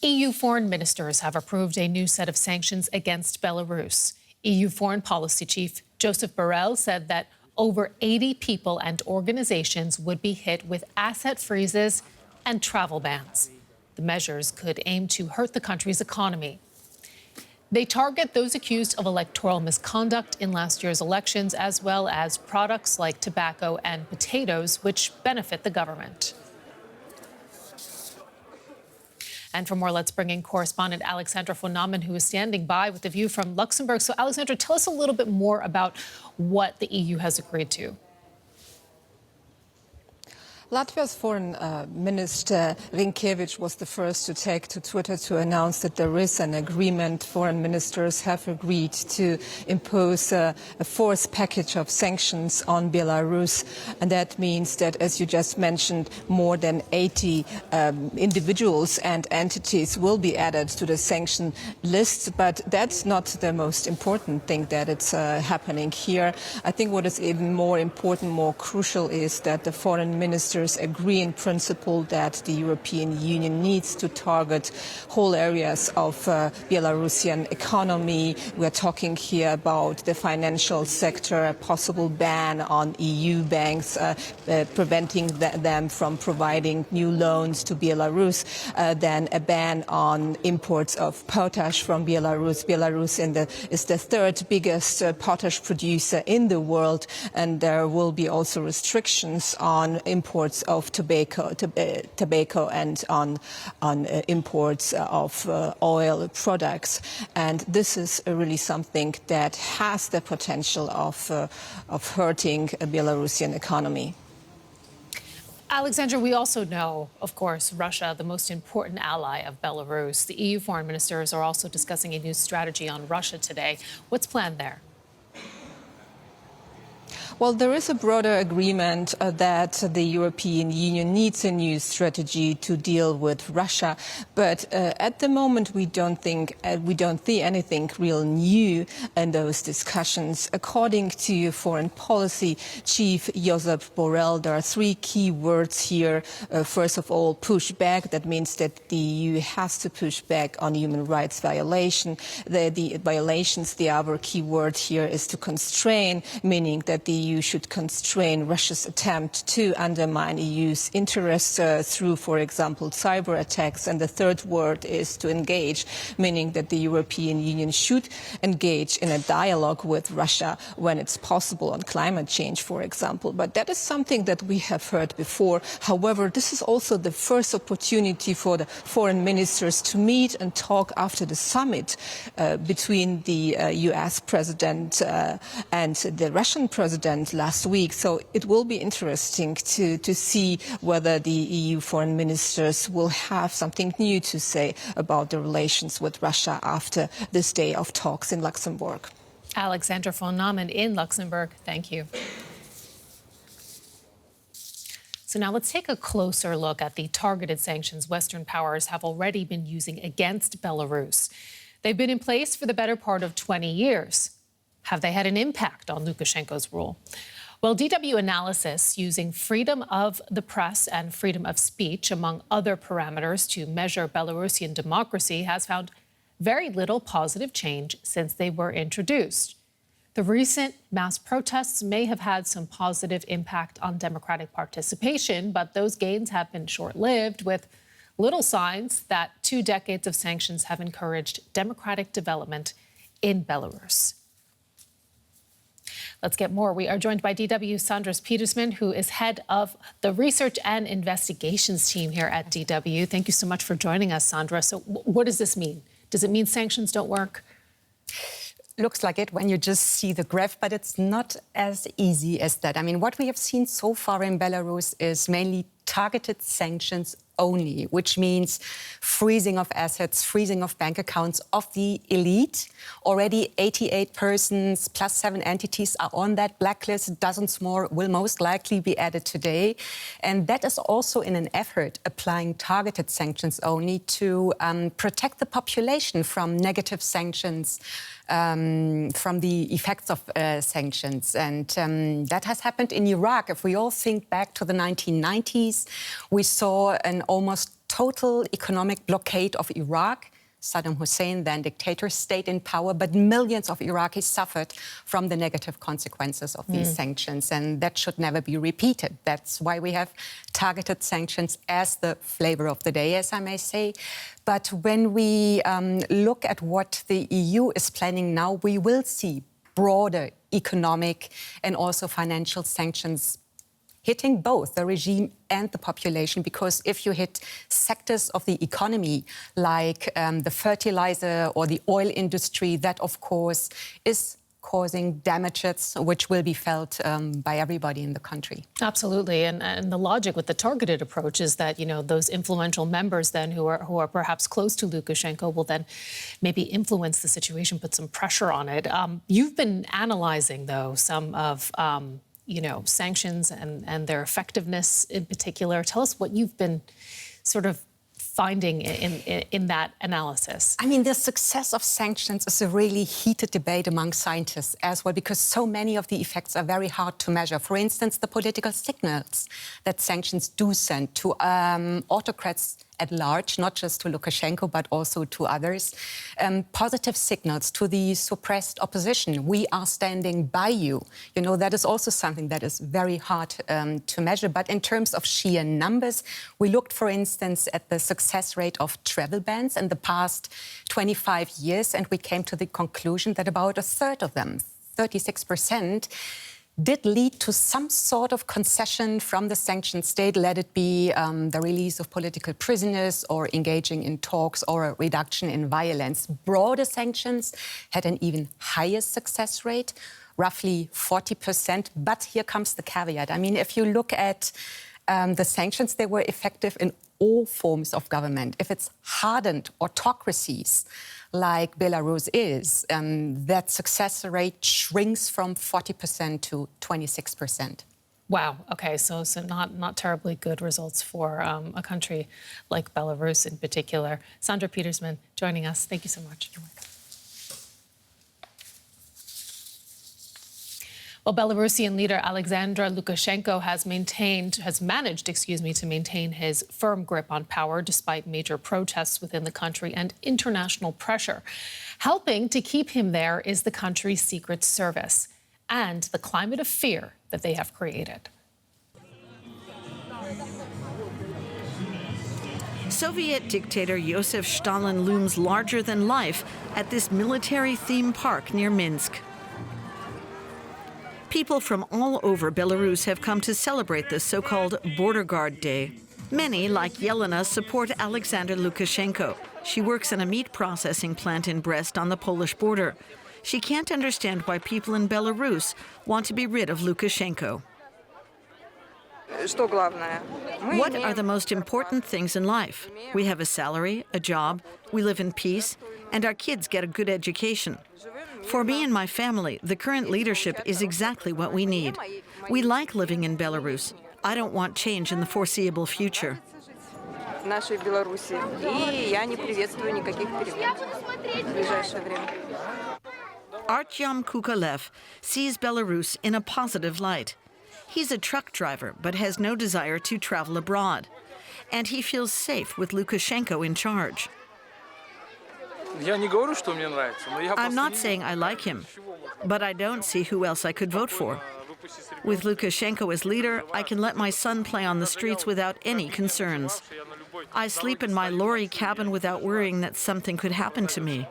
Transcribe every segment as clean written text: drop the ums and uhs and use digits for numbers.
EU foreign ministers have approved a new set of sanctions against Belarus. EU Foreign Policy Chief Joseph Borrell said that over 80 people and organizations would be hit with asset freezes and travel bans. The measures could aim to hurt the country's economy. They target those accused of electoral misconduct in last year's elections, as well as products like tobacco and potatoes, which benefit the government. And for more, let's bring in correspondent Alexander Lukashenko, who is standing by with the view from Luxembourg. So, Alexander, tell us a little bit more about what the EU has agreed to. Latvia's foreign minister Rinkevič was the first to take to Twitter to announce that there is an agreement. Foreign ministers have agreed to impose a forced package of sanctions on Belarus. And that means that, as you just mentioned, more than 80 individuals and entities will be added to the sanction list. But that's not the most important thing that it's happening here. I think what is even more important, more crucial, is that the foreign ministers agree in principle that the European Union needs to target whole areas of Belarusian economy. We're talking here about the financial sector, a possible ban on EU banks, preventing them from providing new loans to Belarus, then a ban on imports of potash from Belarus. Belarus is the third biggest potash producer in the world, and there will be also restrictions on imports of tobacco and on imports of oil products. And this is really something that has the potential of hurting a Belarusian economy. Alexander, we also know, of course, Russia, the most important ally of Belarus. The EU foreign ministers are also discussing a new strategy on Russia today. What's planned there? Well, there is a broader agreement that the European Union needs a new strategy to deal with Russia. But at the moment, we don't see anything real new in those discussions. According to Foreign Policy Chief Josep Borrell, there are three key words here. First of all, push back. That means that the EU has to push back on human rights violation. The violations. The other key word here is to constrain, meaning that the EU should constrain Russia's attempt to undermine EU's interests through, for example, cyber attacks. And the third word is to engage, meaning that the European Union should engage in a dialogue with Russia when it's possible on climate change, for example. But that is something that we have heard before. However, this is also the first opportunity for the foreign ministers to meet and talk after the summit between the US president and the Russian president last week. So it will be interesting to see whether the EU foreign ministers will have something new to say about the relations with Russia after this day of talks in Luxembourg. Alexander von Namen in Luxembourg, thank you. So now let's take a closer look at the targeted sanctions Western powers have already been using against Belarus. They've been in place for the better part of 20 years. Have they had an impact on Lukashenko's rule? Well, DW analysis using freedom of the press and freedom of speech, among other parameters, to measure Belarusian democracy has found very little positive change since they were introduced. The recent mass protests may have had some positive impact on democratic participation, but those gains have been short-lived, with little signs that 2 decades of sanctions have encouraged democratic development in Belarus. Let's get more. We are joined by DW's Sandra Petersman, who is head of the research and investigations team here at DW. Thank you so much for joining us, Sandra. So what does this mean? Does it mean sanctions don't work? Looks like it when you just see the graph, but it's not as easy as that. I mean, what we have seen so far in Belarus is mainly targeted sanctions only, which means freezing of assets, freezing of bank accounts of the elite. Already 88 persons plus 7 entities are on that blacklist. Dozens more will most likely be added today. And that is also in an effort applying targeted sanctions only to protect the population from negative sanctions, from the effects of sanctions. And that has happened in Iraq. If we all think back to the 1990s, we saw an almost total economic blockade of Iraq. Saddam Hussein, then dictator, stayed in power, but millions of Iraqis suffered from the negative consequences of these sanctions, and that should never be repeated. That's why we have targeted sanctions as the flavor of the day, as I may say. But when we look at what the EU is planning now, we will see broader economic and also financial sanctions hitting both the regime and the population, because if you hit sectors of the economy like the fertilizer or the oil industry, that of course is causing damages which will be felt by everybody in the country. Absolutely, and the logic with the targeted approach is that, you know, those influential members then who are perhaps close to Lukashenko will then maybe influence the situation, put some pressure on it. You've been analyzing, though, some of you know, sanctions and their effectiveness in particular. Tell us what you've been sort of finding in that analysis. I mean, the success of sanctions is a really heated debate among scientists as well, because so many of the effects are very hard to measure. For instance, the political signals that sanctions do send to autocrats at large, not just to Lukashenko, but also to others. Positive signals to the suppressed opposition. We are standing by you. You know, that is also something that is very hard to measure. But in terms of sheer numbers, we looked, for instance, at the success rate of travel bans in the past 25 years, and we came to the conclusion that about a third of them, 36%, did lead to some sort of concession from the sanctioned state, let it be the release of political prisoners or engaging in talks or a reduction in violence. Broader sanctions had an even higher success rate, roughly 40%. But here comes the caveat. I mean, if you look at the sanctions, they were effective in all forms of government. If it's hardened autocracies like Belarus is, that success rate shrinks from 40% to 26%. Wow. Okay. So not terribly good results for a country like Belarus in particular. Sandra Petersman joining us. Thank you so much. You're welcome. Well, Belarusian leader Alexander Lukashenko has managed to maintain his firm grip on power despite major protests within the country and international pressure. Helping to keep him there is the country's secret service and the climate of fear that they have created. Soviet dictator Joseph Stalin looms larger than life at this military theme park near Minsk. People from all over Belarus have come to celebrate the so-called Border Guard Day. Many, like Yelena, support Alexander Lukashenko. She works in a meat processing plant in Brest on the Polish border. She can't understand why people in Belarus want to be rid of Lukashenko. What are the most important things in life? We have a salary, a job, we live in peace, and our kids get a good education. For me and my family, the current leadership is exactly what we need. We like living in Belarus. I don't want change in the foreseeable future. Artyom Kukalev sees Belarus in a positive light. He's a truck driver, but has no desire to travel abroad. And he feels safe with Lukashenko in charge. I'm not saying I like him, but I don't see who else I could vote for. With Lukashenko as leader, I can let my son play on the streets without any concerns. I sleep in my lorry cabin without worrying that something could happen to me.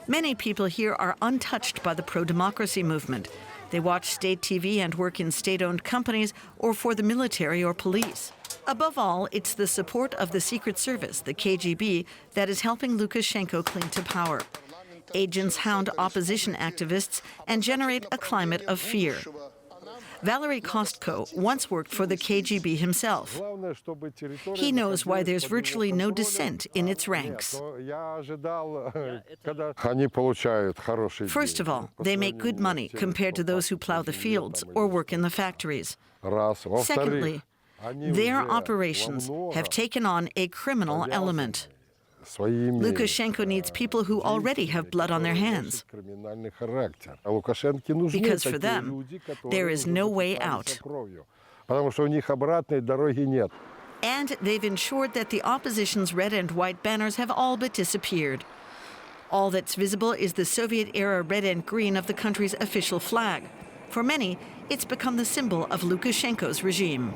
Many people here are untouched by the pro-democracy movement. They watch state TV and work in state-owned companies or for the military or police. Above all, it's the support of the Secret Service, the KGB, that is helping Lukashenko cling to power. Agents hound opposition activists and generate a climate of fear. Valery Kostko once worked for the KGB himself. He knows why there's virtually no dissent in its ranks. First of all, they make good money compared to those who plow the fields or work in the factories. Secondly, their operations have taken on a criminal element. Lukashenko needs people who already have blood on their hands, because for them, there is no way out. And they've ensured that the opposition's red and white banners have all but disappeared. All that's visible is the Soviet-era red and green of the country's official flag. For many, it's become the symbol of Lukashenko's regime.